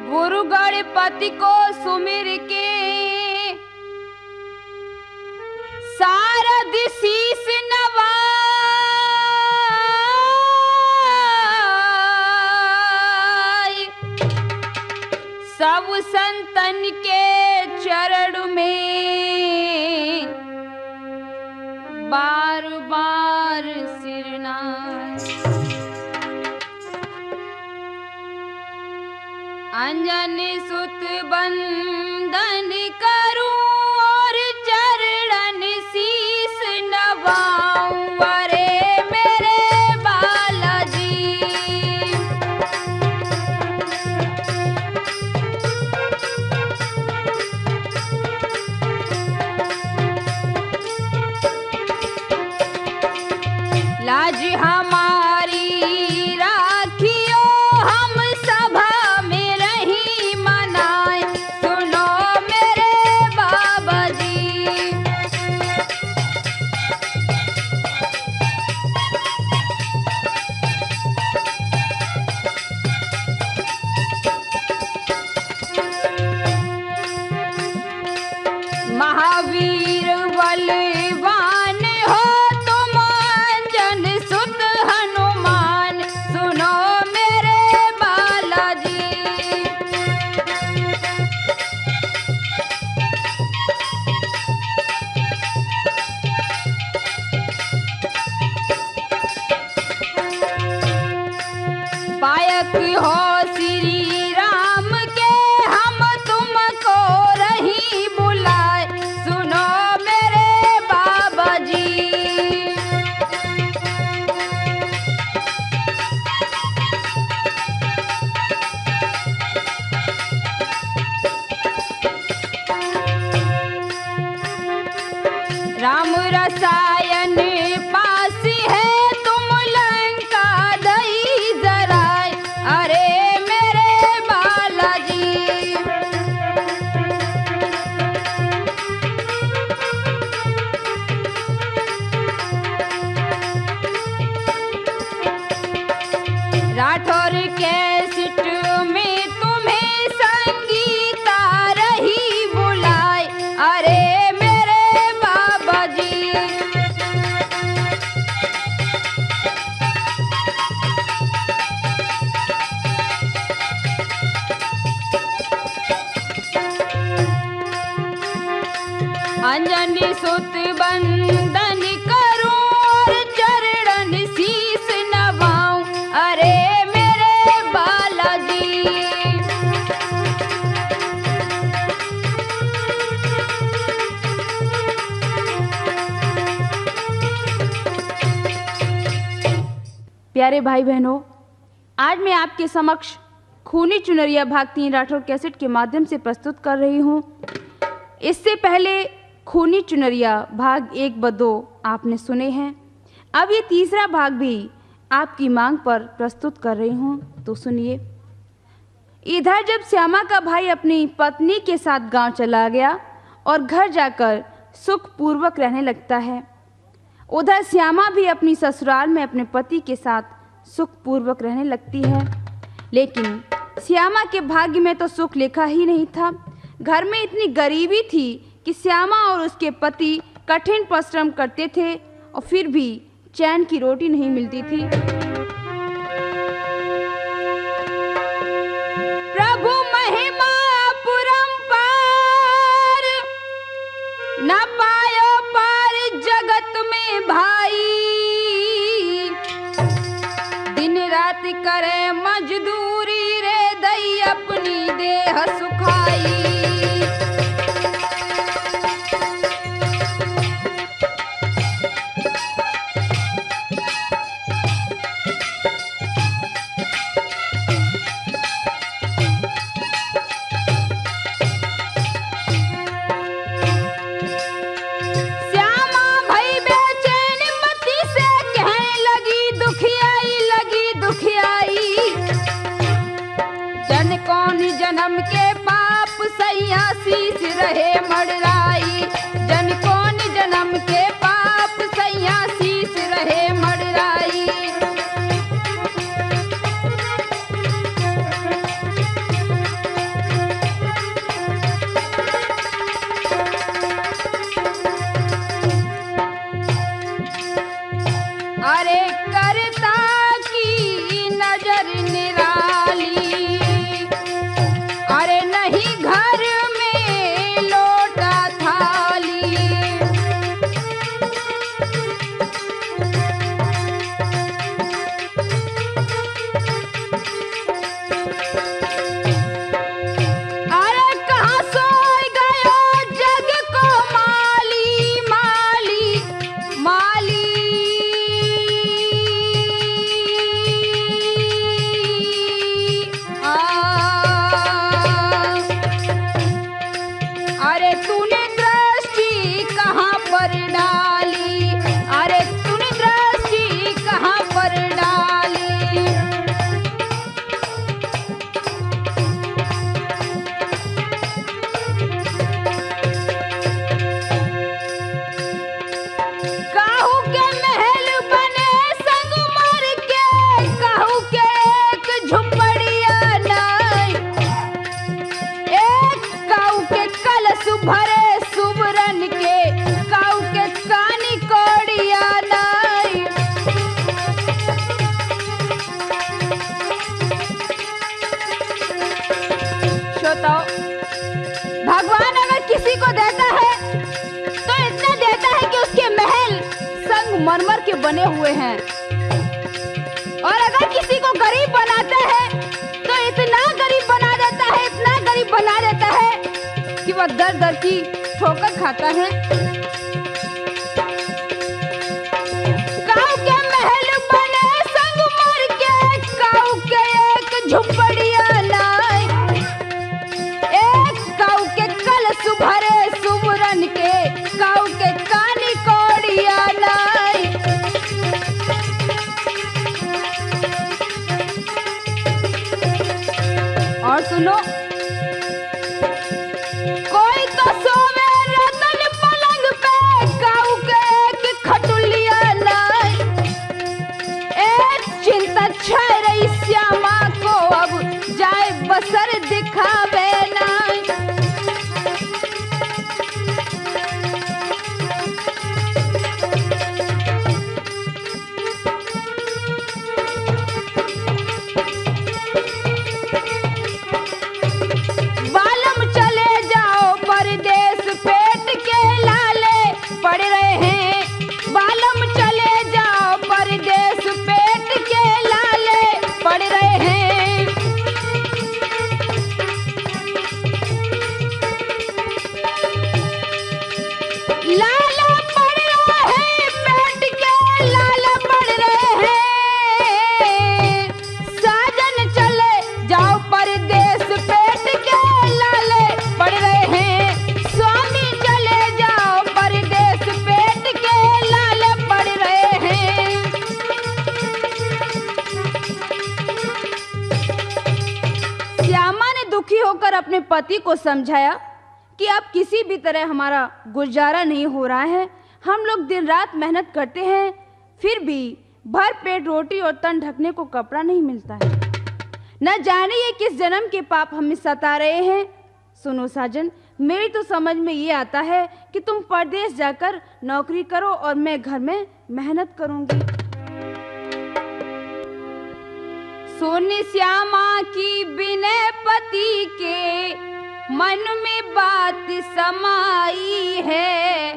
गुरु गणपति को सुमिर के सारद शीस नवाई, सब संतन के चरण में बार बार सिर नाय। अंजनी सुत बंदन करूं और चरण शीस नवाऊं, अरे मेरे बालाजी। लाज हमारी राखियो हम सभा में रही मनाए, सुनो मेरे बाबा जी। महावीर बलवान हो तुम अंजन सुत हनुमान, सुनो मेरे बालाजी। पायक हो श्री राम के हम तुमको रही बुलाए, सुनो मेरे बाबा जी। राम रसायन पास है तुम लंका दई जराए, अरे मेरे बालाजी। राठौर के सिट में तुम्हें संगीता रही बुलाए, अरे मेरे बाबा जी। अंजनी सुत बंदन करूं और चरण शीस नवाऊं, अरे मेरे बालाजी। प्यारे भाई बहनों, आज मैं आपके समक्ष खूनी चुनरिया भाग 3 राठौर कैसेट के माध्यम से प्रस्तुत कर रही हूँ। इससे पहले खूनी चुनरिया भाग 1-2 आपने सुने हैं। अब ये तीसरा भाग भी आपकी मांग पर प्रस्तुत कर रही हूँ, तो सुनिए। इधर जब श्यामा का भाई अपनी पत्नी के साथ गांव चला गया और घर जाकर सुखपूर्वक रहने लगता है, उधर श्यामा भी अपनी ससुराल में अपने पति के साथ सुखपूर्वक रहने लगती है। लेकिन श्यामा के भाग्य में तो सुख लिखा ही नहीं था। घर में इतनी गरीबी थी कि श्यामा और उसके पति कठिन परिश्रम करते थे और फिर भी चैन की रोटी नहीं मिलती थी। प्रभु महिमा अपरंपार, न पायो पार जगत में भाई। दिन रात करे मजदूरी रे दई अपनी देह सुखाई। जन्म के पाप सैया शीश रहे मड़राई, जन कौन जन्म के पाप सैया शीश रहे मड़राई। बताओ, भगवान अगर किसी को देता है तो इतना देता है कि उसके महल संगमरमर के बने हुए हैं, और अगर किसी को गरीब बनाता है तो इतना गरीब बना देता है, इतना गरीब बना देता है कि वह दर दर की ठोकर खाता है। काऊ के महल बने संगमर के, काऊ के एक झुपड़िया नाय, एक काऊ के कलश भरे सुमरन के, काऊ के कानी कोड़िया नाय। और सुनो, कोई तो सोवे रतन पलंग पे, काऊ के एक खटुलिया नाय, एक चिंता छह रही श्यामा को अब जाए बसर दिखावे नाय। बालम चले जाओ परदेस, पेट के लाले पड़ रहे हैं, बालम चले जाओ परदेस, पेट के लाले पड़ रहे हैं। लाला पड़ रहा है, पेट के लाला पड़ रहे हैं, साजन चले जाओ परदेस, पेट के लाले पड़ रहे हैं, स्वामी चले जाओ परदेस, पेट के लाले पड़ रहे हैं। श्यामा ने दुखी होकर अपने पति को समझाया कि अब किसी भी तरह हमारा गुजारा नहीं हो रहा है, हम लोग दिन रात मेहनत करते हैं, फिर भी भर पेट रोटी और तन ढकने को कपड़ा नहीं मिलता है। न जाने ये किस जन्म के पाप हमें सता रहे हैं। सुनो साजन, मेरी तो समझ में ये आता है कि तुम परदेश जाकर नौकरी करो और मैं घर में मेहनत करूंगी। सोनी श्यामा की बिना पति के मन में बात समाई है,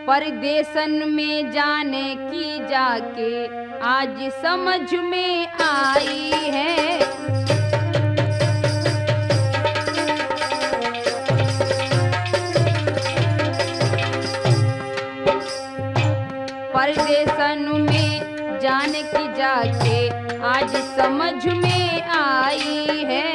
परदेशन में जाने की जाके आज समझ में आई है। परदेशन में जाने की जाके आज समझ में आई है।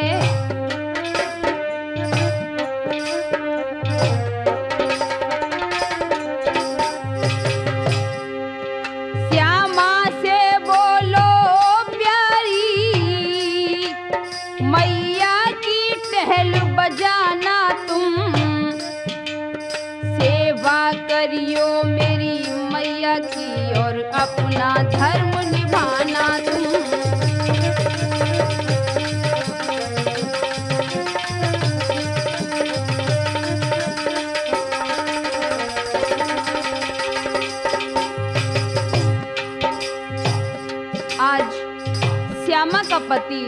श्यामा से बोलो प्यारी, मैया की टहल बजाना तुम, सेवा करियो मेरी मैया की और अपना धर्म निभाना तुम। आज श्यामा का पति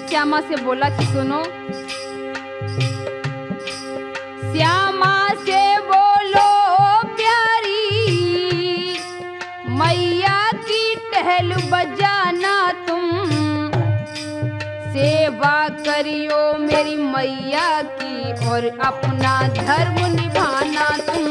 श्यामा से बोला कि सुनो, श्यामा से बोलो प्यारी, मैया की टहल बजाना तुम, सेवा करियो मेरी मैया की और अपना धर्म निभाना तुम।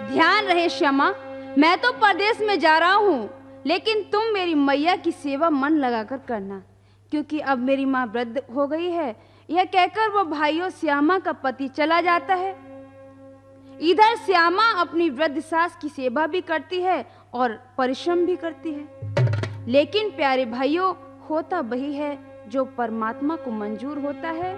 ध्यान रहे श्यामा, मैं तो परदेश में जा रहा हूँ, लेकिन तुम मेरी मैया की सेवा मन लगाकर करना, क्योंकि अब मेरी माँ वृद्ध हो गई है। यह कहकर वो भाइयों श्यामा का पति चला जाता है। इधर श्यामा अपनी वृद्ध सास की सेवा भी करती है और परिश्रम भी करती है। लेकिन प्यारे भाइयों, होता वही है जो परमात्मा को मंजूर होता है।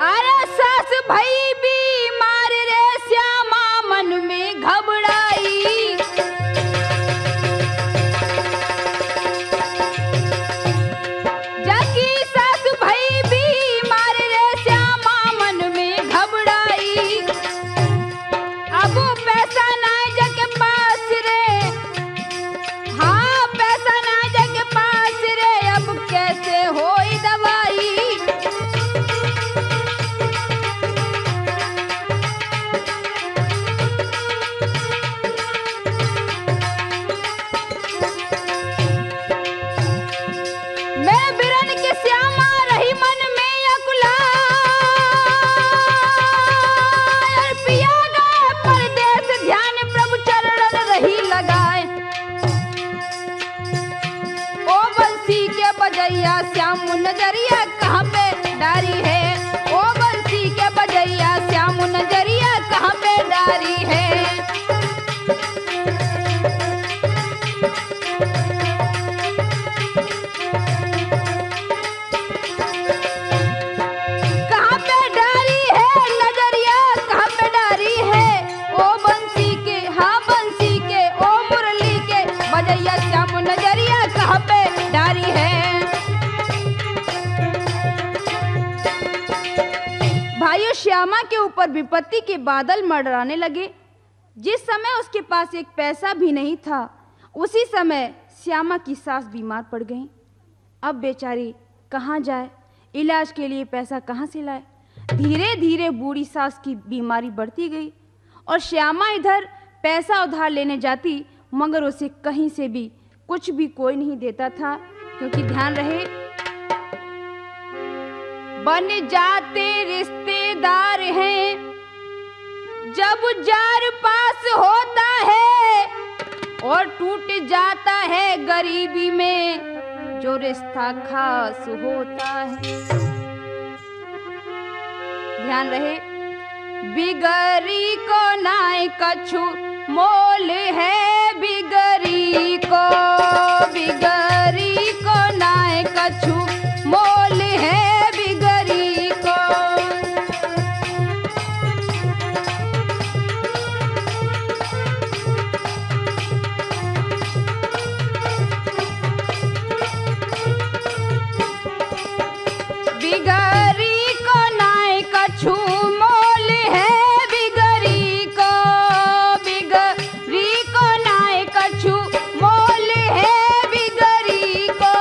अरे सास भाई बीमार रे, श्यामा मन में घबराई, जाकी सास भाई बीमार रे, श्यामा मन में घबराई। अब ऊपर विपत्ति के बादल मंडराने लगे। जिस समय उसके पास एक पैसा भी नहीं था, उसी समय श्यामा की सास बीमार पड़ गई। अब बेचारी कहाँ जाए, इलाज के लिए पैसा कहाँ से लाए। धीरे धीरे बूढ़ी सास की बीमारी बढ़ती गई और श्यामा इधर पैसा उधार लेने जाती, मगर उसे कहीं से भी कुछ भी कोई नहीं देता था, क्योंकि ध्यान रहे बन जाते रिश्तेदार हैं जब जार पास होता है, और टूट जाता है गरीबी में जो रिश्ता खास होता है। ध्यान रहे बिगड़ी को नाय कछु मोल है, बिगड़ी को नाय कछु मोल है, बिगड़ी को। बिगड़ी को नाय कछु मोल है, बिगड़ी को नाय कछु मोल है, बिगड़ी को।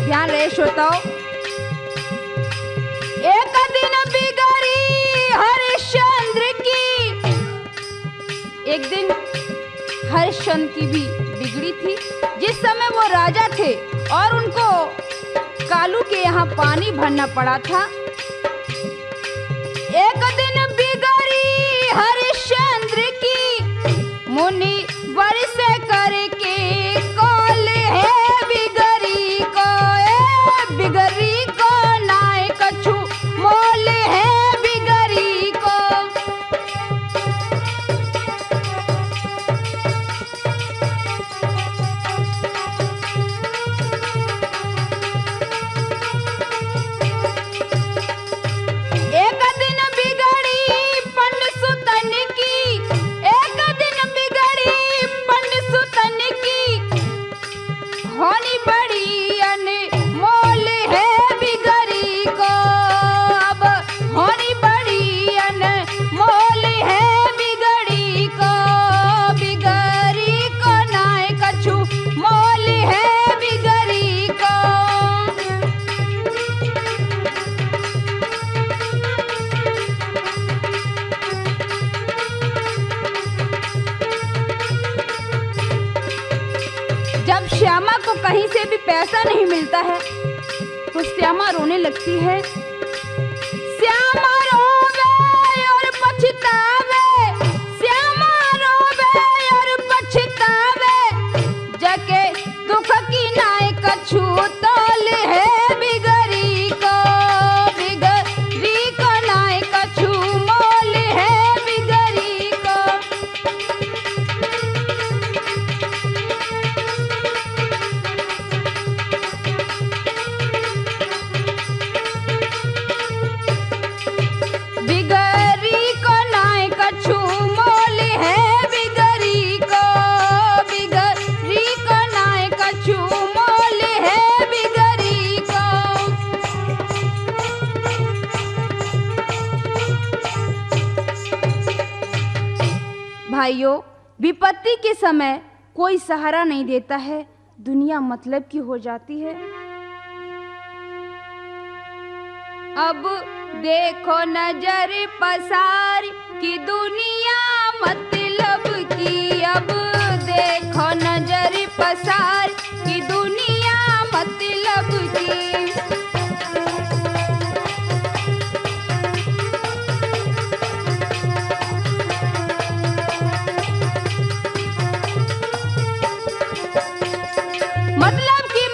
ध्यान रहे श्रोताओं, एक दिन बिगड़ी हरिश्चंद्र की, एक दिन हरिश्चंद्र की भी बिगड़ी थी। जिस समय वो राजा थे और उनको कालू के यहाँ पानी भरना पड़ा था। एक दिन बिगड़ी हरिश्चंद्र की, मुनि वर्ष करके कॉल है, बिगड़ी को नाय कछु मोल है, बिगड़ी को। एक दिन बिगड़ी पंड सुतन की, एक दिन बिगड़ी पंड सुतन की, होनी बड़ी अनमोल है, बिगड़ी को। अब होनी बड़ी अनमोल है, बिगड़ी को नाय कछु मोल है, बिगड़ी को। जब श्यामा को कहीं से भी पैसा नहीं मिलता है तो श्यामा रोने लगती है। श्यामा रोवे और पछतावे, श्यामा रोवे और पछतावे, जके दुख की नाय कछु तोल है, बिगड़ी को नाय कछु मोल है, बिगड़ी को। बिगड़ी को नाय कछु मोल है, बिगड़ी को नाय कछु मोल है, बिगड़ी को। भाइयों, विपत्ति के समय कोई सहारा नहीं देता है, दुनिया मतलब की हो जाती है। अब देखो नजर पसार की दुनिया मतलब की, अब देखो नजर पसार की दुनिया मतलब की।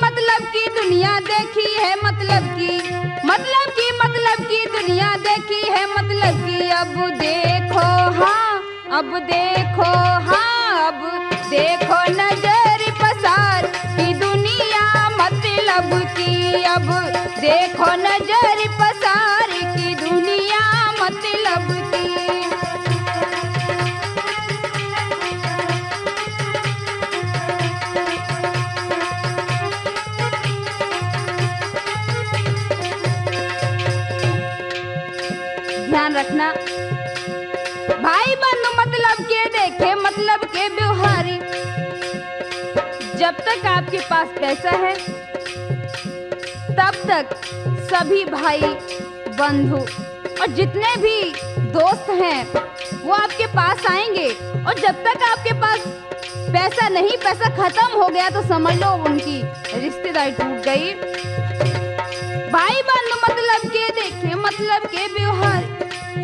मतलब की दुनिया देखी है, मतलब की दुनिया देखी है, मतलब की। अब देखो हाँ, अब देखो नजर पसार की दुनिया मतलब की, अब देखो नजर पसार की दुनिया मतलब की। ध्यान रखना। भाई बंधु मतलब के देखे मतलब के व्यवहारी। जब तक आपके पास पैसा है तब तक सभी भाई बंधु और जितने भी दोस्त हैं वो आपके पास आएंगे, और जब तक आपके पास पैसा नहीं, पैसा खत्म हो गया तो समझ लो उनकी रिश्तेदारी टूट गई। भाई बंधु मतलब के देखे मतलब के व्यवहार,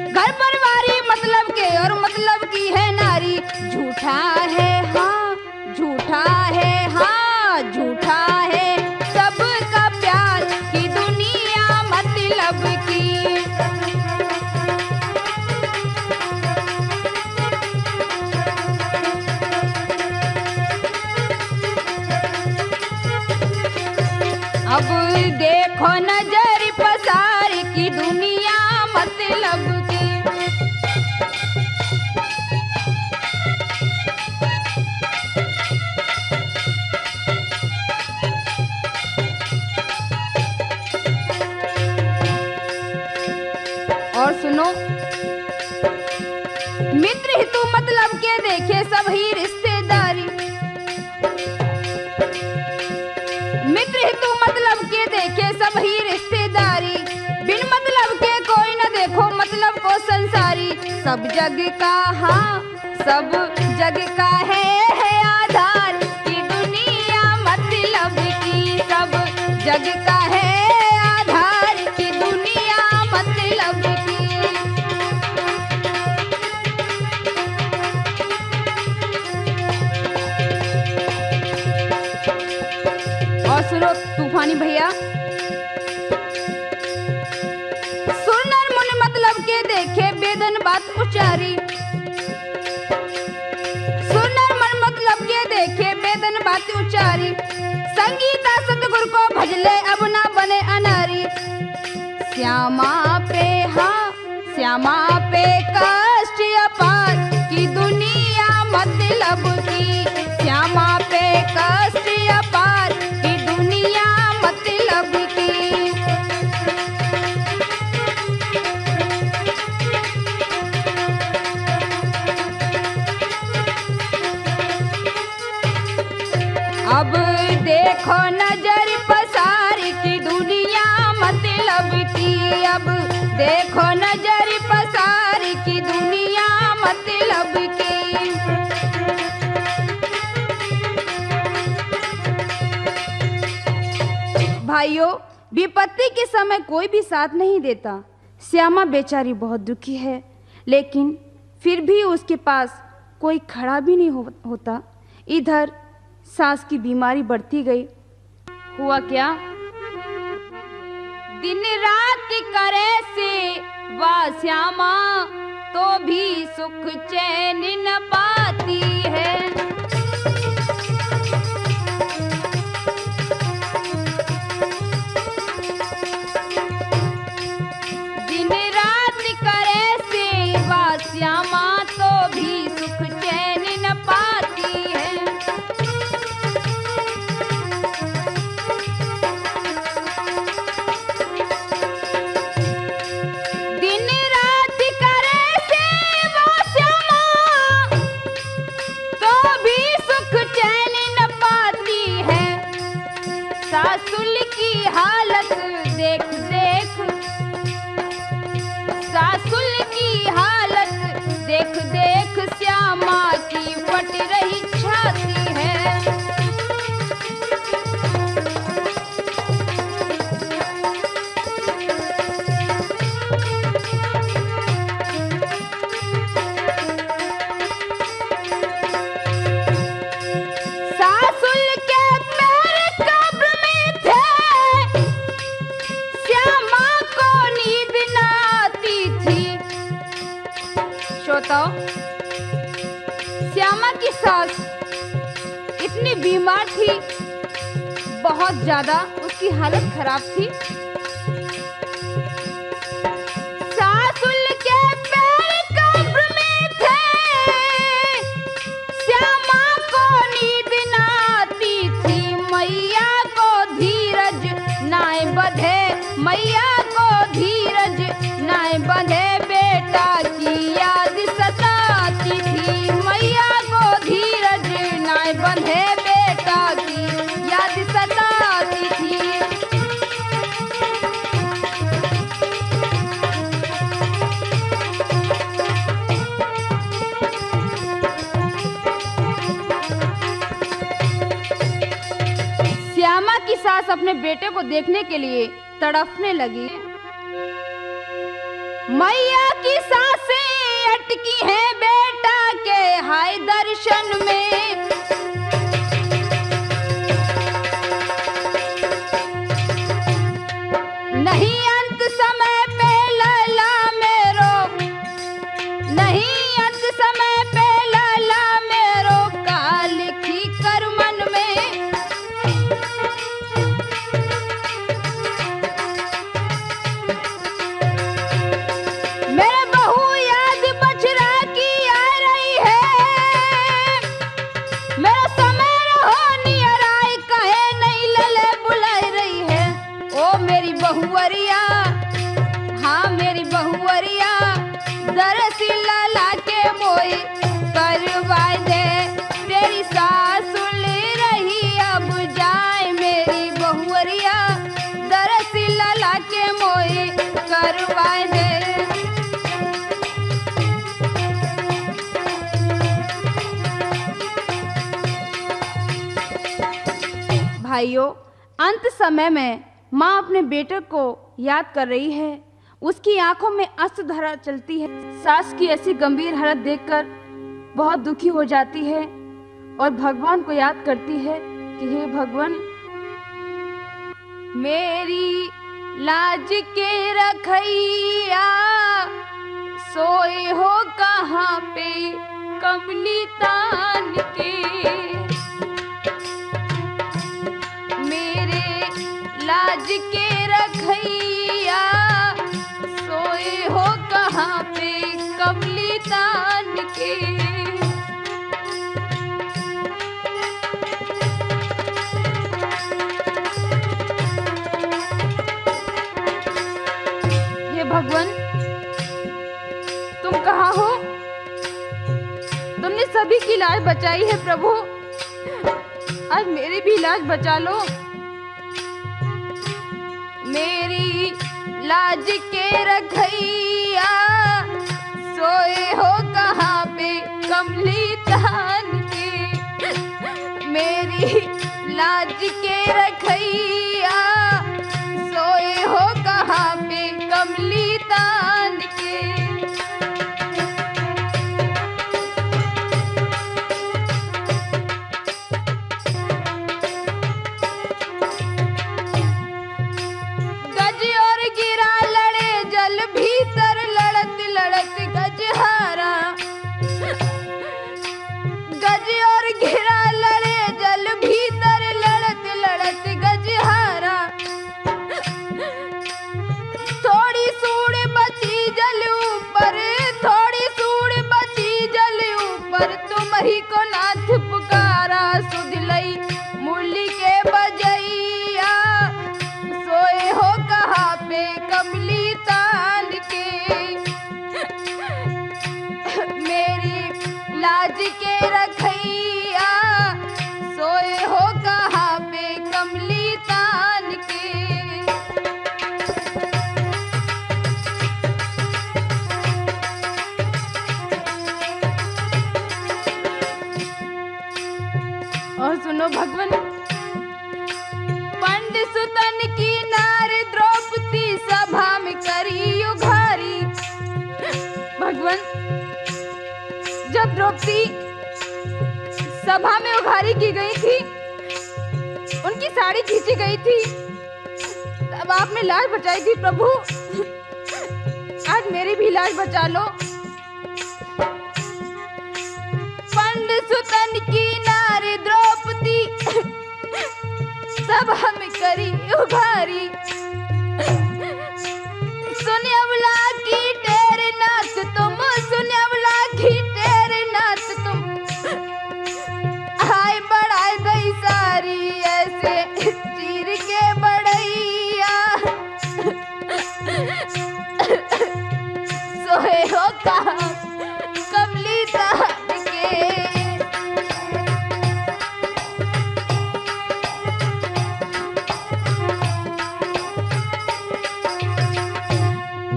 घर परिवारी मतलब के और मतलब की है नारी। झूठा है हाँ, झूठा है हाँ, झूठा है सबका प्यार की दुनिया मतलब की। अब देखो नजर पसार की दुनिया मतलब की। और सुनो, मित्र हितु मतलब के देखे सभी रिश्तेदारी। मित्र हितु मतलब के देखे सभी रिश्तेदारी, बिन मतलब के कोई न देखो मतलब को संसारी। सब जग का हाँ, सब जग का है आधार की दुनिया मतलब की। सब जग का है आधार की दुनिया मतलब की। और सुनो तूफानी भैया, सुनर मुन मतलब के देखे बेदन बात उचारी। सुनर मन मतलब के देखे बेदन बात उचारी। संगीता सतगुरु को भजले अब ना बने अनारी। श्यामा पे हाँ, श्यामा पे कष्ट अपार की दुनिया मतलब की। श्यामा पे कष्ट अपार की दुनिया मतलब की। अब देखो नजर पसार की दुनिया मतलब की। अब देखो नजर पसार की दुनिया मतलब की। भाइयों, विपत्ति के समय कोई भी साथ नहीं देता। श्यामा बेचारी बहुत दुखी है, लेकिन फिर भी उसके पास कोई खड़ा भी नहीं होता। इधर सास की बीमारी बढ़ती गई। हुआ क्या, दिन रात करे से वाह श्यामा तो भी सुख चैन न पाती है। दिन रात करे से वाह श्यामा तो भी सुख चैन न पाती है। सासुल की हालत देख देख, सासुल की हालत देख देख श्यामा की फट रही छाती है। सासुल के पैर कब्र में थे, श्यामा को नींद न आती थी। श्रोताओ, श्यामा की सास इतनी बीमार थी, बहुत ज्यादा उसकी हालत खराब थी। सासुल के पैर कब्र में थे, श्यामा को नींद न आती थी। मैया को धीरज नाय बंधे, मैया को धीरज नाय बंधे बे सास अपने बेटे को देखने के लिए तड़पने लगी। मैया की सांसें अटकी हैं बेटा के हाय दर्शन में। नहीं अंत समय पे लला मेरो, नहीं अंत समय पे लला मेरो काल की कर मन में। मेरे बहू याद बछड़ा की आ रही है, मेरा समय रहो नियर आई कहे नहीं लले बुलाई रही है। ओ मेरी बहुवरिया, हाँ मेरी बहुवरिया, दरसी लला के मोई करवाए दे, तेरी सास ले रही अब जाए। मेरी बहुवरिया दरसी लला के मोई करवाए दे। भाइयों, अंत समय में माँ अपने बेटे को याद कर रही है। उसकी आंखों में अश्रुधारा चलती है। सास की ऐसी गंभीर हालत देखकर बहुत दुखी हो जाती है और भगवान को याद करती है कि हे भगवान, मेरी लाज के रखैया सोए हो कहाँ पे कमली तान के। मेरे लाज के रखैया सोए हो कहाँ पे कमली तान के। हे भगवान, तुम कहाँ हो? तुमने सभी की लाज बचाई है प्रभु, आज मेरी भी लाज बचा लो। मेरी लाज के रखैया सोए हो कहाँ पे कमली तान के। मेरी लाज के रखैया सोए हो कहाँ पे कमली तान के। तुमही को नाथ पुकारा सुध लई मुरली के बजैया सोए हो कहाँ पे कमली तान के। मेरी लाज के रखैया सोए हो कहाँ पे कमली तान के। और सुनो भगवान, पंडित सुतन की नारी द्रौपदी सभा में करी उघारी। भगवान, जब द्रौपदी सभा में उघारी की गई थी, उनकी साड़ी खींची गई थी, तब आपने लाज बचाई थी प्रभु, आज मेरी भी लाज बचा लो। पंडित सुतन की नारी द्रौपदी सभा में करी उघारी। सुनियवला की तेरे नाथ तुम, सुनियवला की तेरे नाथ तुम, हाय बढ़ाए दई सारी ऐसे चीर के बढ़ैया सोए हो कहाँ कमली तान के।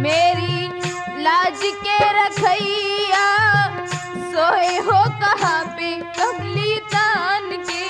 मेरी लाज के रखैया सोए हो कहाँ पे कमली तान के।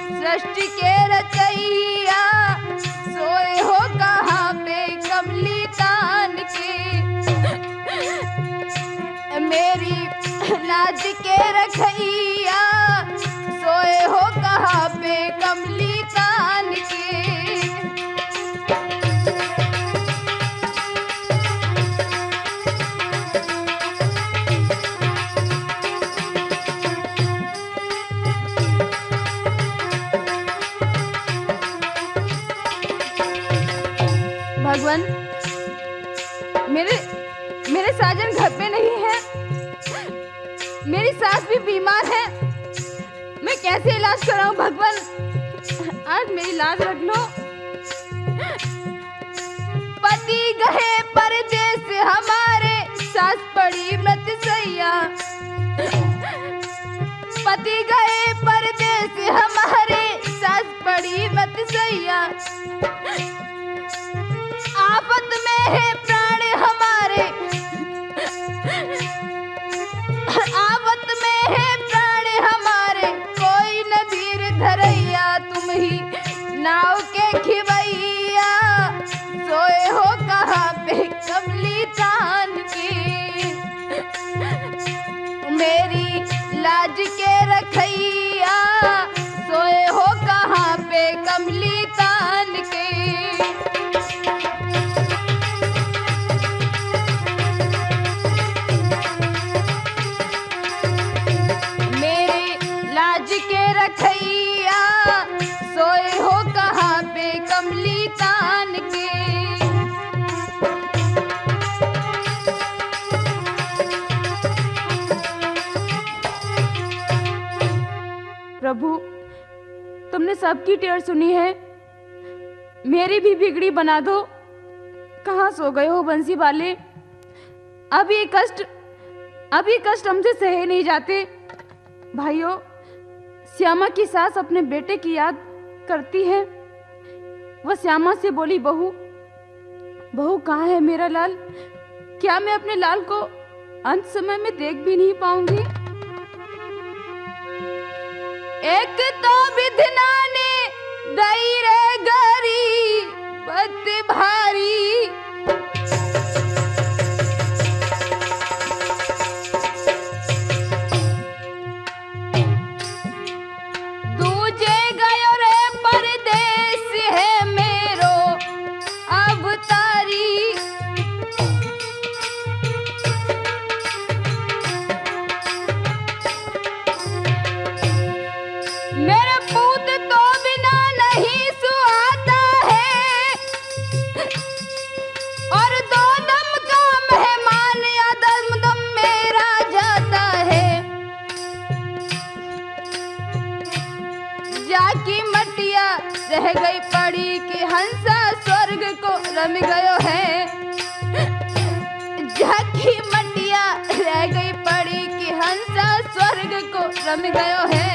सृष्टि के रचैया सोए हो कहाँ पे कमली तान के। मेरी लाज के रखैया सोए हो कहाँ पे कमली तान के। भगवान, मेरे साजन घर पे नहीं है, मेरी सास भी बीमार है, मैं कैसे इलाज कराऊं भगवान, आज मेरी लाज रख लो। पति गए परदेस हमारे, सास पड़ी मृत सैया। पति गए परदेस हमारे, सास पड़ी मृत सैया। आफत में है प्राण हमारे, आफत में है प्राण हमारे, कोई न धीर धरैया, तुम ही नाव के खिवैया सोए हो कहाँ पे कमली तान की। मेरी लाज के रखैया सोए हो कहाँ पे कमली तान के। रखैया सोए हो कहाँ पे कमली तान के। प्रभु, तुमने सबकी टेर सुनी है, मेरी भी बिगड़ी बना दो। कहाँ सो गए हो बंसी वाले? अब ये कष्ट हमसे सहे नहीं जाते। भाइयों, श्यामा की सास अपने बेटे की याद करती है। वह श्यामा से बोली, बहू कहाँ है मेरा लाल? क्या मैं अपने लाल को अंत समय में देख भी नहीं पाऊंगी? एक तो विधना ने दई रे गरी बत भारी, रह गई पड़ी कि हंसा स्वर्ग को रम गयो है। जाकी मटिया रह गई पड़ी कि हंसा स्वर्ग को रम गयो है।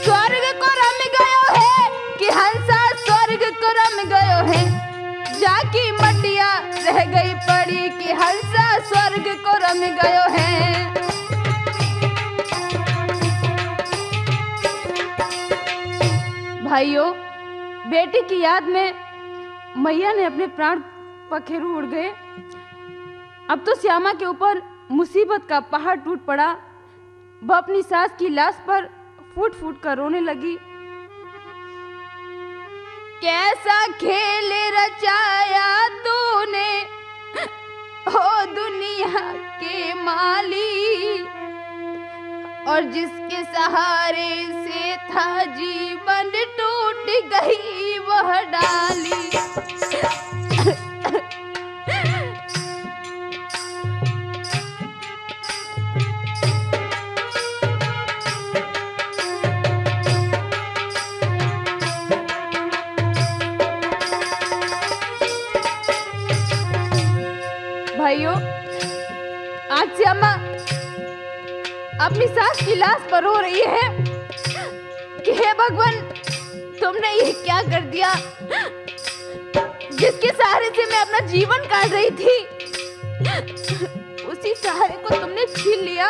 स्वर्ग को रम गयो है कि हंसा स्वर्ग को रम गयो है। जाकी मटिया रह गई पड़ी कि हंसा स्वर्ग को रम गयो है। भाइयों, बेटी की याद में मैया ने अपने प्राण पखेरु उड़ गए। अब तो श्यामा के ऊपर मुसीबत का पहाड़ टूट पड़ा। वह अपनी सास की लाश पर फूट फूट कर रोने लगी। कैसा खेल रचाया तूने ओ दुनिया के माली, और जिसके सहारे से था जीवन टूट गई वह डाली। भाइयों, आज श्यामा अपनी सास की लाश पर रो रही है कि हे भगवान, तुमने ये क्या कर दिया। जिसके सहारे से मैं अपना जीवन काट रही थी, उसी सहारे को तुमने छीन लिया।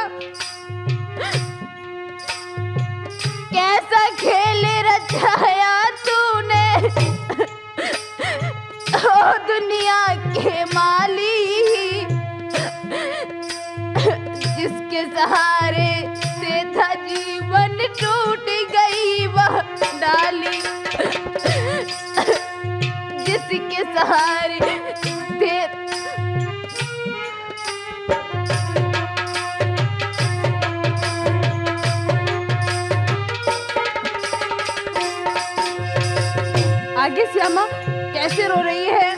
कैसा खेल रचाया तूने ओ दुनिया के माली, जिसके सहारे से था जीवन टूट गई वह डाली, जिसके सहारे से आगे श्यामा कैसे रो रही है।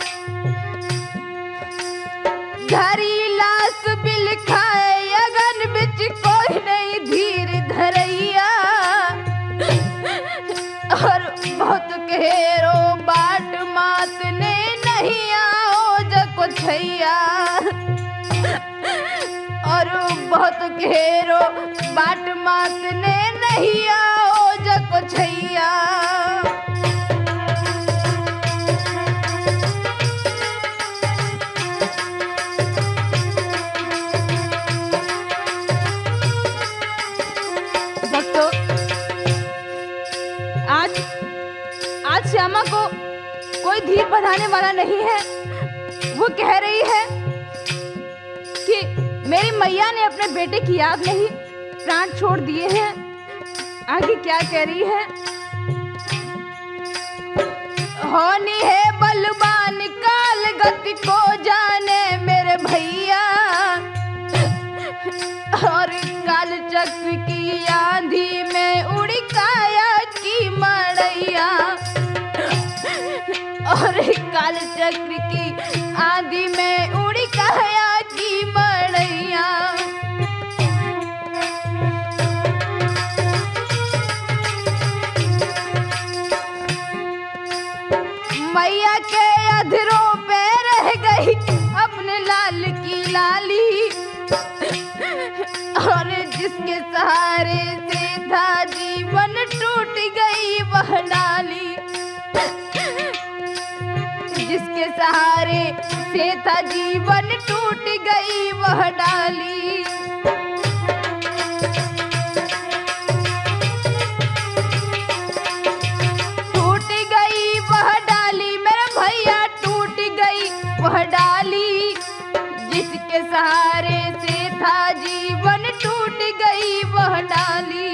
धरी लाश बिल खाए अगन बिच कोई नहीं धीर धरैया, और बहुत कहेरो बाट मात ने नहीं आओ जको छैया, और बहुत कहेरो बाट मात ने नहीं आओ जको छैया। आज श्यामा को कोई धीर बंधाने वाला नहीं है। वो कह रही है कि मेरी मैया ने अपने बेटे की याद में ही प्राण छोड़ दिए हैं। आगे क्या कह रही है। होनी है बलवान काल गति को जाने मेरे भैया, और काल चक्र की आंधी में उड़ी काया की मड़ैया, और काल चक्र की आंधी में उड़ी काया की मड़ैया। मैया के अधरों पे रह गई अपने लाल की लाली, और जिसके सहारे से था जीवन टूट गई वह डाली, जिसके सहारे से था जीवन टूट गई वह डाली। टूट गई वह डाली मेरा भैया, टूट गई वह डाली, जिसके सहारे से था जीवन टूट गई वह डाली।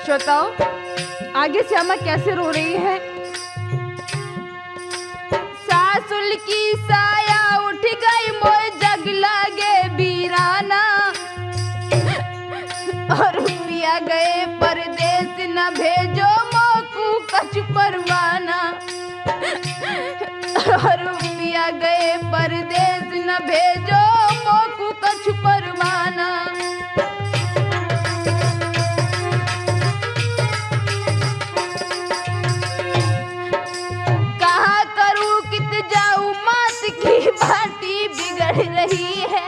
श्रोताओं, आगे श्यामा कैसे रो रही है। सासुल की साया उठ गई मोय जग लागे बीराना, और पिया गए परदेस न भेजो मोकू कछ परवाना, और पिया गए परदेस न भेजो मोकू कछ परवाना। कहाँ करूँ कित जाऊँ मात की बाटी बिगड़ रही है,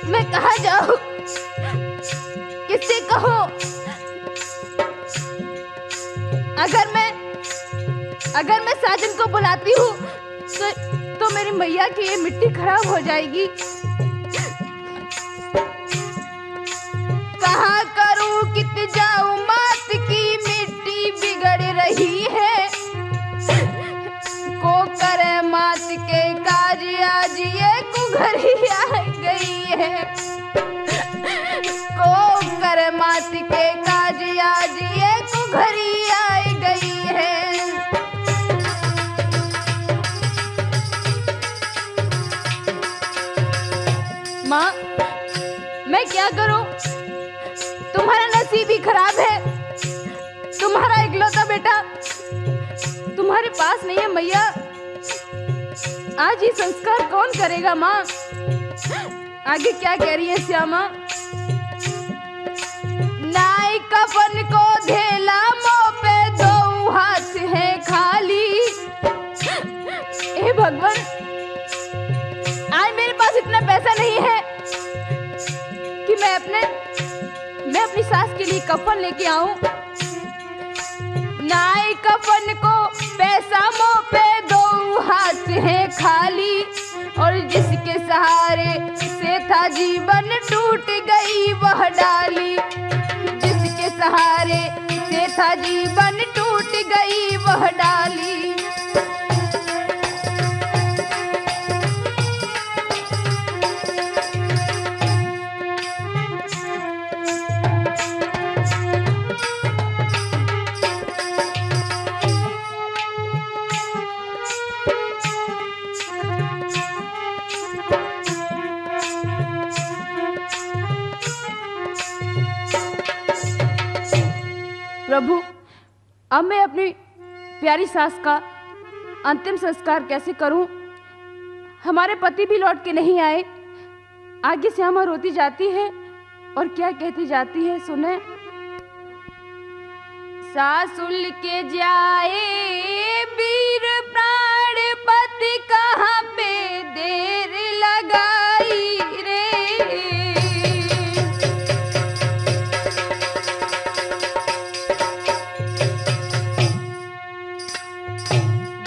मैं कहाँ जाऊँ किससे कहूँ। अगर मैं साजन को बुलाती हूँ तो मेरी मैया की ये मिट्टी खराब हो जाएगी। कहाँ करूँ कित जाऊँ मात की मिट्टी बिगड़ रही है, को करे मात के काज आज ये कुघरी आ गई है, को करे मात के काज आज ये कुघरी आ गई है। माँ, मैं क्या करूं? तुम्हारा नसीब ही खराब है। तुम्हारा इकलौता बेटा तुम्हारे पास नहीं है मैया। आज ये संस्कार कौन करेगा माँ? आगे क्या कह रही है श्यामा। नाई कफन को धेला मुँह पे दो हाथ है खाली। हे भगवान, आज मेरे पास इतना पैसा नहीं है अपनी सास के लिए कफन लेके आऊं। नाई कफन को पैसा मुंह पे दो, हाथ है खाली, और जिसके सहारे से था जीवन टूट गई वह डाली। जिसके सहारे से था जीवन टूट गई वह डाली। प्रभु, अब मैं अपनी प्यारी सास का अंतिम संस्कार कैसे करूं? हमारे पति भी लौट के नहीं आए। आगे श्यामा रोती जाती है और क्या कहती जाती है, सुने। सासुल के जाए वीर प्राणपति, कहाँ पे देर लगाई रे।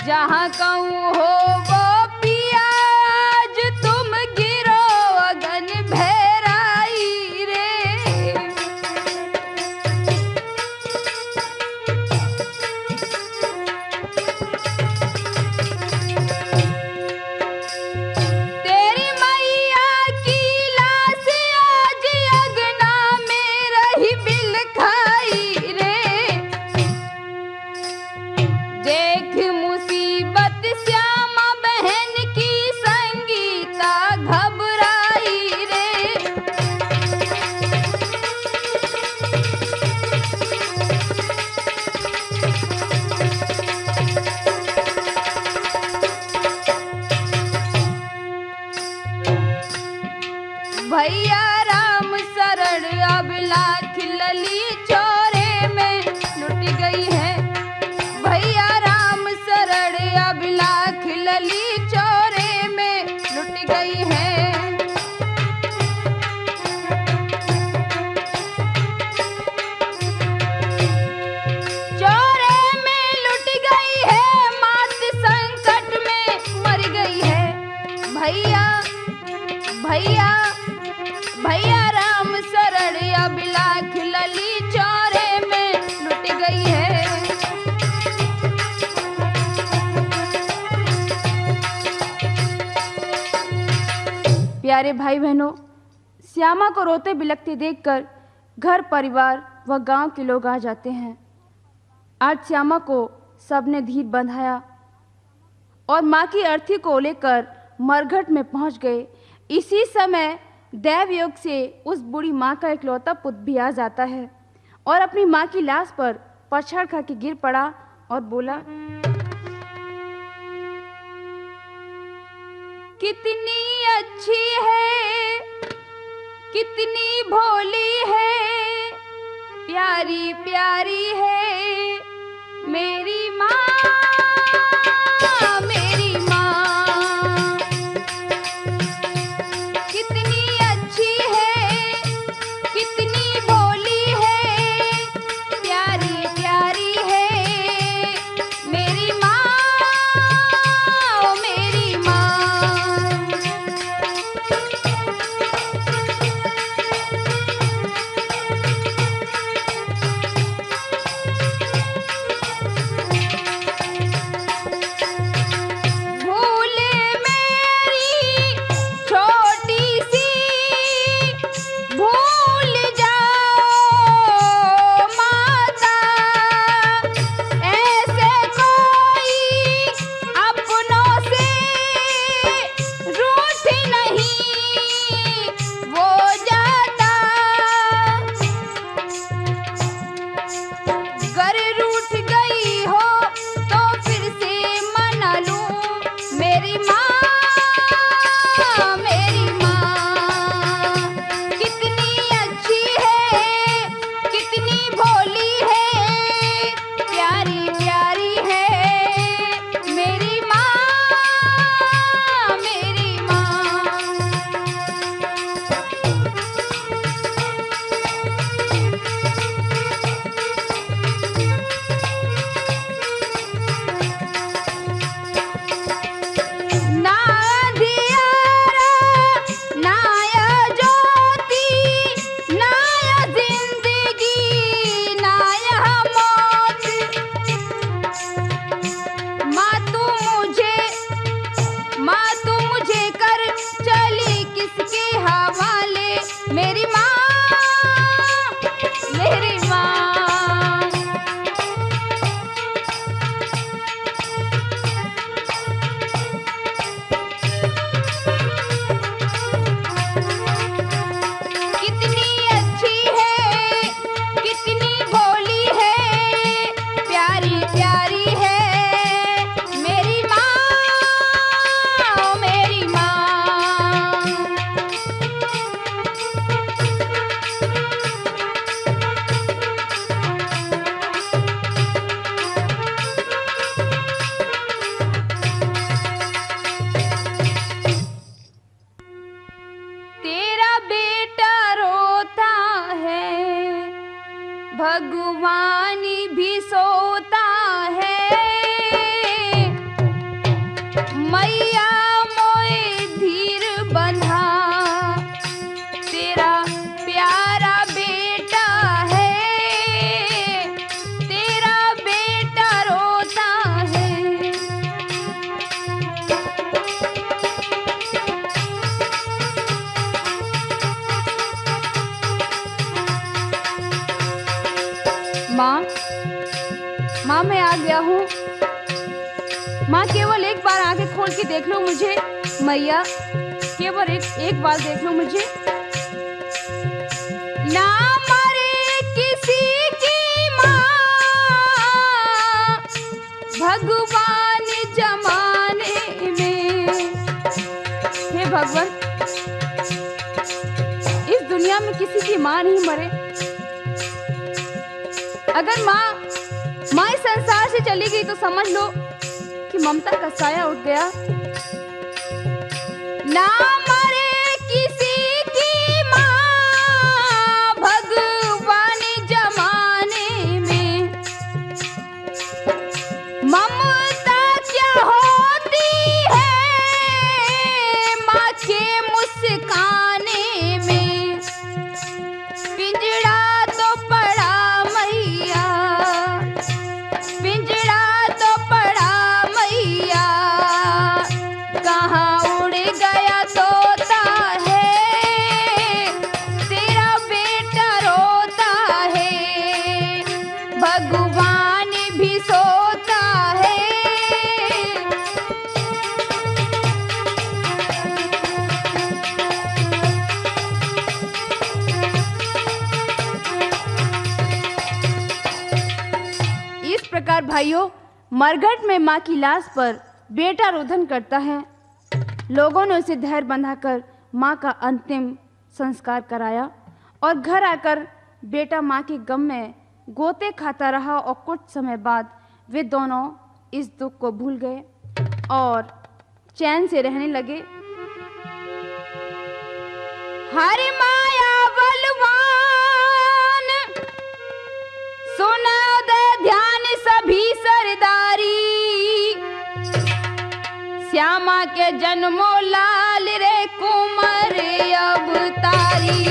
जहाँ कहूँ हो वो पिया, आज तुम गिरो अगन भैराई रे। तेरी मैया की लाश आज अगना में रही बिल खाई रे। देख मुसीबत श्यामा बहन की, संगीता घबराई रे। भैया राम शरण अब लाख लली चोरे में लुट गई है। भैया राम शरण अब लाख लली चोरे में लुट गई है। चोरे में लुट गई है, मात संकट में मर गई है। भैया भैया भैया राम शरण अब लाख लली चोरे में लुट गई है। प्यारे भाई बहनों, श्यामा को रोते बिलखते देखकर घर परिवार व गांव के लोग आ जाते हैं। आज श्यामा को सबने धीर बंधाया और माँ की अर्थी को लेकर मरघट में पहुंच गए। इसी समय दैवयोग से उस बूढ़ी माँ का इकलौता पुत्र भी आ जाता है और अपनी माँ की लाश पर पछाड़ खा के गिर पड़ा और बोला, कितनी अच्छी है, कितनी भोली है, प्यारी प्यारी है मेरी माँ, मेरी माँ। कितनी अच्छी है, कितनी भोली है, प्यारी प्यारी है मेरी माँ, ओ मेरी माँ। मेरी माँ, मेरी माँ। कितनी अच्छी है, कितनी भोली है, प्यारी प्यारी है मेरी माँ, मेरी माँ। तेरा बेटा रोता है, भगवान भी सोता है, मैया मोए धीर बंधा, तेरा प्यारा बेटा है, तेरा बेटा रोता है। माँ, माँ मैं आ गया हूँ। माँ केवल एक बार आंखें खोल के देख लो मुझे। मैया केवल एक बार देख लो मुझे। ना मरे किसी की माँ, भगवान जमाने में। हे भगवान, इस दुनिया में किसी की माँ नहीं मरे। अगर माँ इस संसार से चली गई तो समझ लो कि ममता का साया उठ गया। ना मरे किसी की माँ, भगवान जमाने में। ममता क्या होती है माँ के मुस्काने में। पिंजड़ा तो पड़ा मैया, पिंजड़ा तो पड़ा मैया, कहाँ उड़ गया तोता है, तेरा बेटा रोता है, भगवान भी सोता है। इस प्रकार भाइयों, मरघट में माँ की लाश पर बेटा रोदन करता है। लोगों ने उसे धैर्य बंधाकर माँ का अंतिम संस्कार कराया और घर आकर बेटा माँ के गम में गोते खाता रहा और कुछ समय बाद वे दोनों इस दुख को भूल गए और चैन से रहने लगे। हर माया बलवान सुना दे ध्यान सभी सरदारी, श्यामा के जन्मो लाल रे कुंवर अवतारी।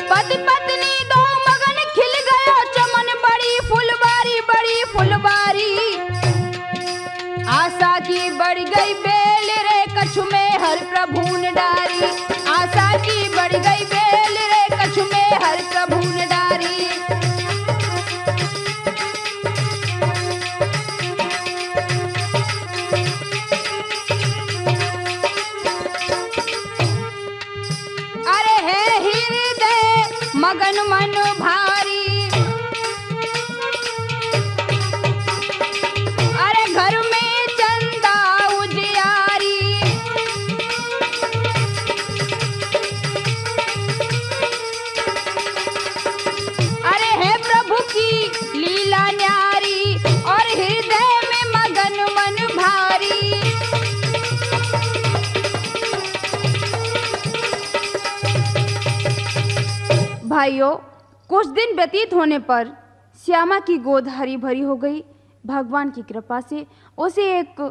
पति पत्नी दो मगन खिल गया चमन, बड़ी फुलबारी बड़ी फुलबारी। आशा की बढ़ गई बेल रे कछु में हर प्रभु ने डारी, आशा की बढ़ गई बेल रे कछु में हर प्रभु ने डारी। अरे है हृदय मगन मन भारी, अरे घर में चंदा उजियारी। अरे है प्रभु की लीला न्यारी और हृदय में मगन मन भारी। भाइयों, कुछ दिन व्यतीत होने पर श्यामा की गोद हरी भरी हो गई। भगवान की कृपा से उसे एक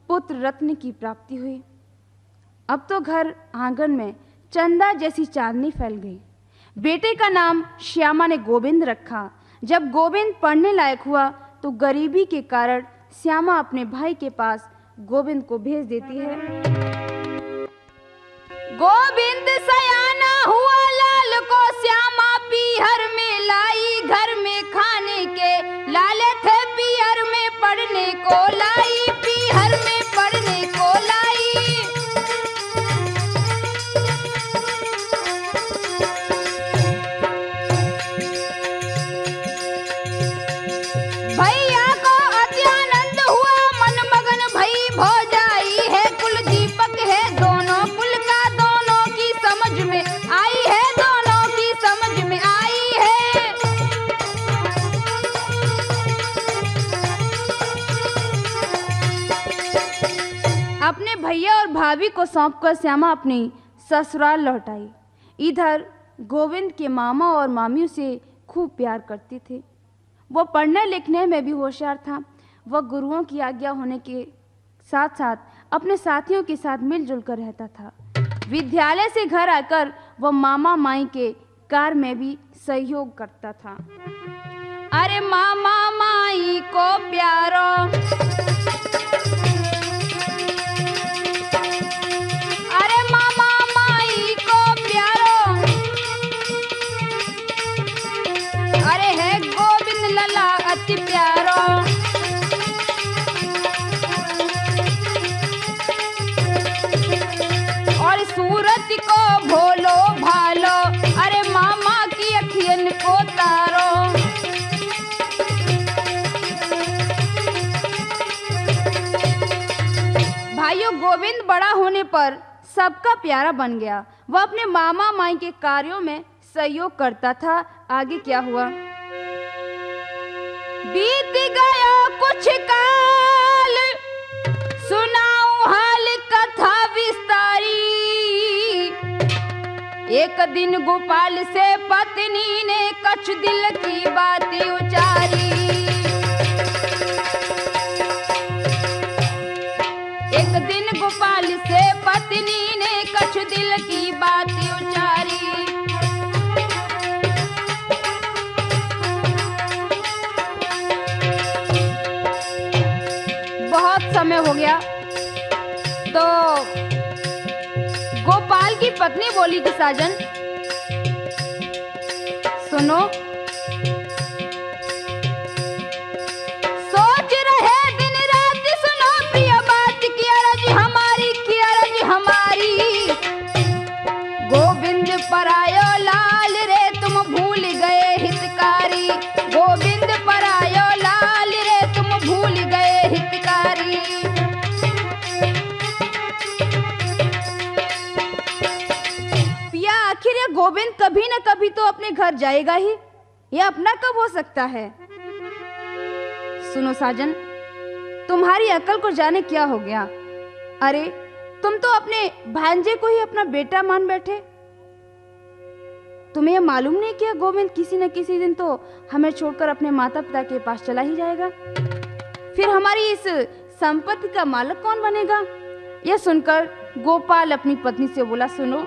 पुत्र रत्न की प्राप्ति हुई। अब तो घर आंगन में चंदा जैसी चांदनी फैल गई। बेटे का नाम श्यामा ने गोविंद रखा। जब गोविंद पढ़ने लायक हुआ तो गरीबी के कारण श्यामा अपने भाई के पास गोविंद को भेज देती है। गोविंद सयाना हुआ, लाल को श्यामा पीहर में लाई। घर में खाने के लाले थे, पीहर में पढ़ने को लाई। पीहर में पढ़ने को लाई। भैया को अति आनंद हुआ, मन मगन भई भौजाई है। कुल दीपक है दोनों कुल का, दोनों की समझ में आई है, दोनों की समझ में आई है। अपने भैया और भाभी को सौंपकर श्यामा अपनी ससुराल लौट आई। इधर गोविंद के मामा और मामियों से खूब प्यार करती थी। वो पढ़ने लिखने में भी होशियार था। वह गुरुओं की आज्ञा होने के साथ साथ अपने साथियों के साथ मिलजुल कर रहता था। विद्यालय से घर आकर वह मामा माई के कार्य में भी सहयोग करता था। अरे मामा माई को प्यारो, अरे मामा माई को प्यारो, अरे है गोविंद लला अति प्यारो। और सूरत को भोलो भालो, अरे मामा की अखियन को तारो। भाइयों, गोविंद बड़ा होने पर सबका प्यारा बन गया। वह अपने मामा माई के कार्यों में सहयोग करता था। आगे क्या हुआ? बीत गया कुछ काल, सुनाऊं हाल कथा विस्तारी। एक दिन गोपाल से पत्नी ने कछ दिल की बातें उचारी। एक दिन गोपाल से पत्नी ने कछ दिल की बातें उचारी। बहुत समय हो गया तो गोपाल की पत्नी बोली कि साजन सुनो, सोच रहे दिन रात, सुनो प्रिय बात की अरज हमारी, की अरज हमारी। गोविंद परायो लाल रे तुम भूल गए हितकारी। गोविंद परायो लाल रे तुम भूल गए हितकारी। पिया, आखिर ये गोविंद कभी न कभी तो अपने घर जाएगा ही। ये अपना कब हो सकता है? सुनो साजन, तुम्हारी अकल को जाने क्या हो गया। अरे तुम तो अपने भांजे को ही अपना बेटा मान बैठे। तुम्हें यह मालूम नहीं क्या गोविंद किसी न किसी दिन तो हमें छोड़कर अपने माता पिता के पास चला ही जाएगा। फिर हमारी इस संपत्ति का मालिक कौन बनेगा? यह सुनकर गोपाल अपनी पत्नी से बोला, सुनो,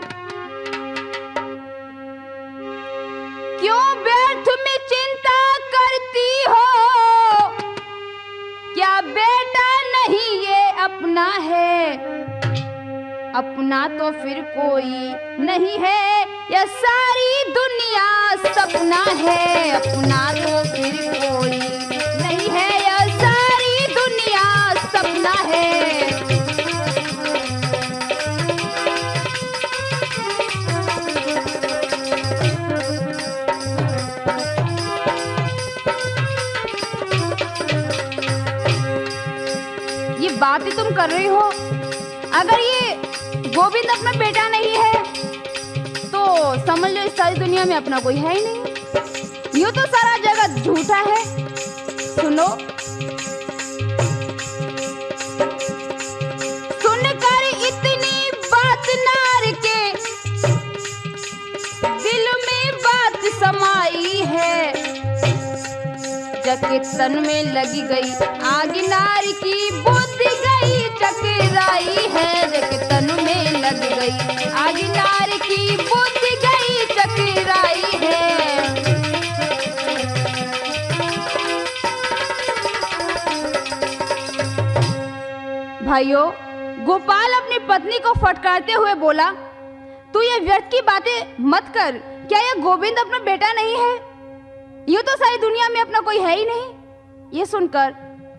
क्यों व्यर्थ में चिंता करती हो? क्या बेटा नहीं ये अपना है? अपना तो फिर कोई नहीं है, यह सारी दुनिया सपना है। अपना तो फिर कोई नहीं है, यह सारी दुनिया सपना है। ये बातें तुम कर रही हो, अगर ये गोविंद अपना बेटा नहीं है तो समझ लो इस सारी दुनिया में अपना कोई है ही नहीं। यूं तो सारा जगत झूठा है। सुनो, सुनकर इतनी बात नार के दिल में बात समाई है। जके तन में लगी गई आग नार की बुद्धि गई चकराई है। जके तन में लग भाइयों, गोपाल अपनी पत्नी को फटकारते हुए बोला, तू ये व्यर्थ की बातें मत कर। क्या यह गोविंद अपना बेटा नहीं है? यूं तो सारी दुनिया में अपना कोई है ही नहीं। ये सुनकर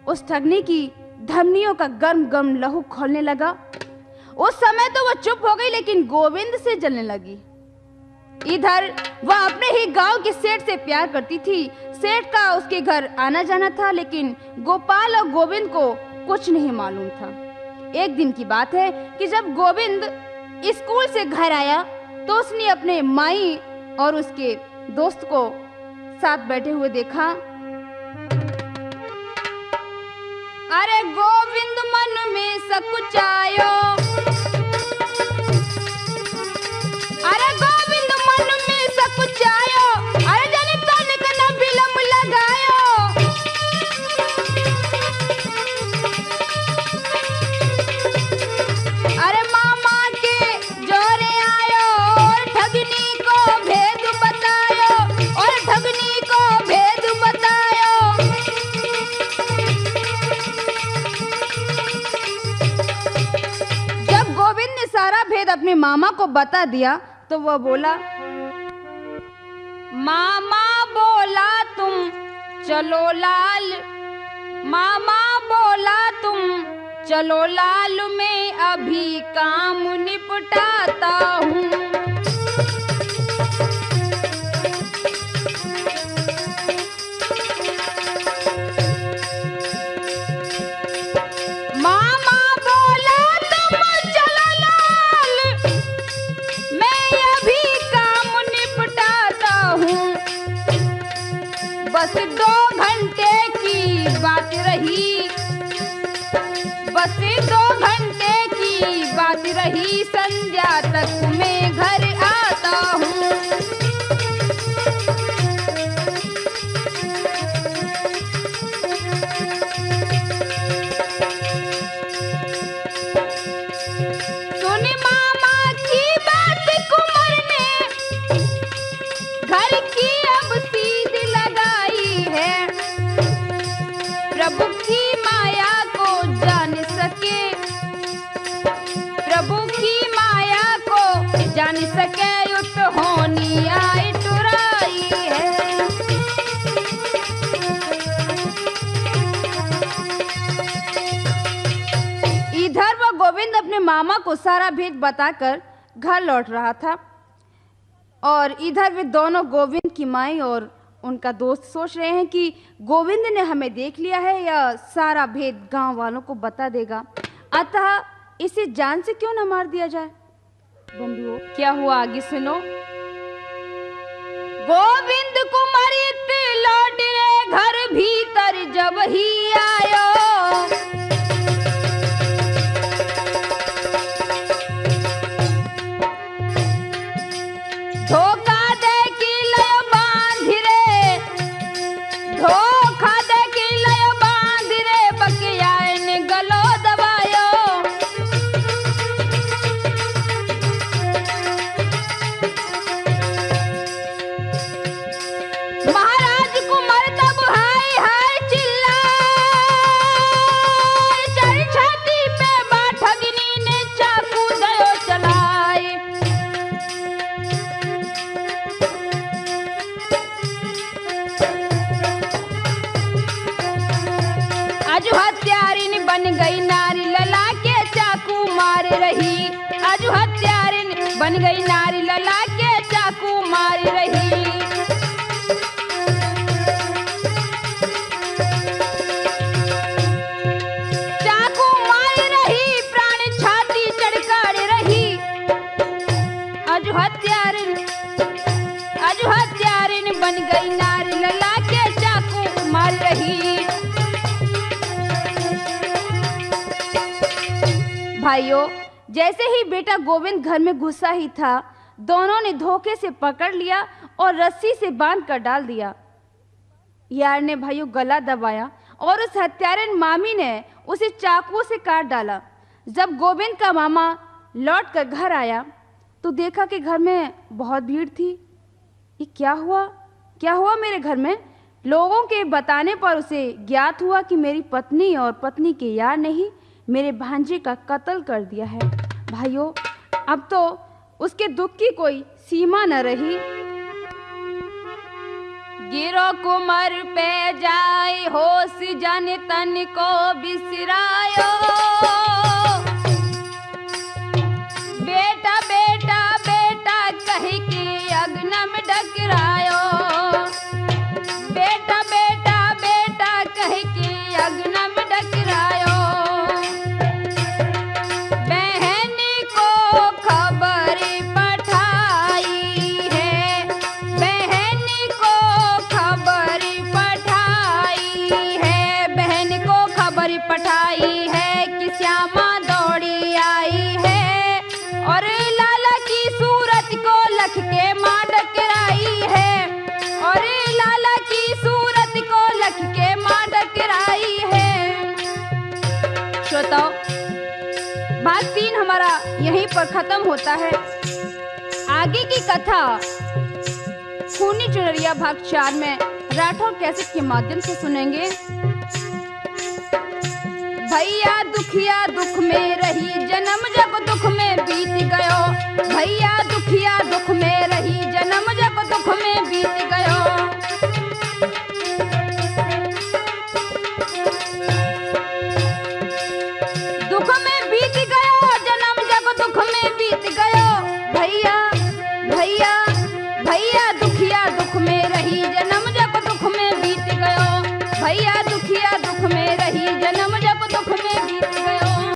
उस ठगनी की धमनियों का गर्म गर्म लहू खोलने लगा। उस समय तो वह चुप हो गई, लेकिन गोविंद से जलने लगी। इधर वह अपने ही गांव के सेठ से प्यार करती थी। सेठ का उसके घर आना जाना था, लेकिन गोपाल और गोविंद को कुछ नहीं मालूम था। एक दिन की बात है कि जब गोविंद स्कूल से घर आया तो उसने अपने माई और उसके दोस्त को साथ बैठे हुए देखा। अरे गोविंद मन में सकुचायो, अरे गोविंद मन में सकुचायो, अरे जाने तनिक न विलंब लगायो। अरे मामा के जोरे आयो और ठगनी को भेद बतायो, और ठगनी को भेद बतायो। जब गोविंद ने सारा भेद अपने मामा को बता दिया तो वह बोला, मामा बोला तुम चलो लाल, मामा बोला तुम चलो लाल, मैं अभी काम निपटाता हूँ। मामा बोला तुम चलो लाल, मैं अभी काम निपटाता हूँ। बस 2 घंटे की बात रही, बस 2 घंटे की बात रही, संध्या तक मैं घर आता हूँ। सुनी मामा की बात कुंवर ने घर की अब सीध लगाई है। प्रभु की माया को जान सके, प्रभु की माया को जान सके, युत होनी आई टुराई है। इधर वह गोविंद अपने मामा को सारा भेद बताकर घर लौट रहा था, और इधर वे दोनों गोविंद की माई और उनका दोस्त सोच रहे हैं कि गोविंद ने हमें देख लिया है, या सारा भेद गांव वालों को बता देगा, अतः इसे जान से क्यों न मार दिया जाए। बंधुओं, क्या हुआ आगे सुनो। गोविंद कुमारित लौट रे घर भीतर जब ही आयो, धोखा दे कि लय बांध रे, धोखा दे कि लय बांध रे, बकिया ने गलो दबायो। महाराज कुमार तब हाय हाय चिल्लाए, चढ़ छाती पे बाठगनी ने चाकू दयो चलाए। आजू हत्यारिन बन गई नारी, लला के चाकू मार रही। आजू हत्यारिन बन गई नारी, लला के चाकू मार रही। चाकू मार रही, प्राण छाती चढ़काड़ रही। आजू हत्यारिन बन गई नारी, लला के चाकू मार रही। भाइयों, जैसे ही बेटा गोविंद घर में घुसा ही था, दोनों ने धोखे से पकड़ लिया और रस्सी से बांध कर डाल दिया। यार ने भाइयों गला दबाया और उस हत्यारिन मामी ने उसे चाकू से काट डाला। जब गोविंद का मामा लौट कर घर आया तो देखा कि घर में बहुत भीड़ थी। ये क्या हुआ मेरे घर में? लोगों के बताने पर उसे ज्ञात हुआ कि मेरी पत्नी और पत्नी के यार ने ही मेरे भांजे का कत्ल कर दिया है। भाइयों, अब तो उसके दुख की कोई सीमा न रही। गिरो कुमर पे जाए होश जन तन को बिसरायो, बेटा बेटा बेटा कह के अग्नम डकरायो, बेटा बेटा बेटा कह के अग्नम डकरायो। बहन को खबर पठाई है, बहन को खबर पठाई है, बहन को खबर पठाई है कि श्यामा दौड़ी आई है और लाला की सूरत को लख के मां डकराई है, और लाला की सूरत को लख के मां डकराई है। श्रोताओ, भाग 3 हमारा यहीं पर खत्म होता है। आगे की कथा खूनी चुनरिया भाग 4 में राठौर कैसेट के माध्यम से सुनेंगे। भैया दुखिया दुख में रही जन्म जब दुख में बीत गयो, भैया दुखिया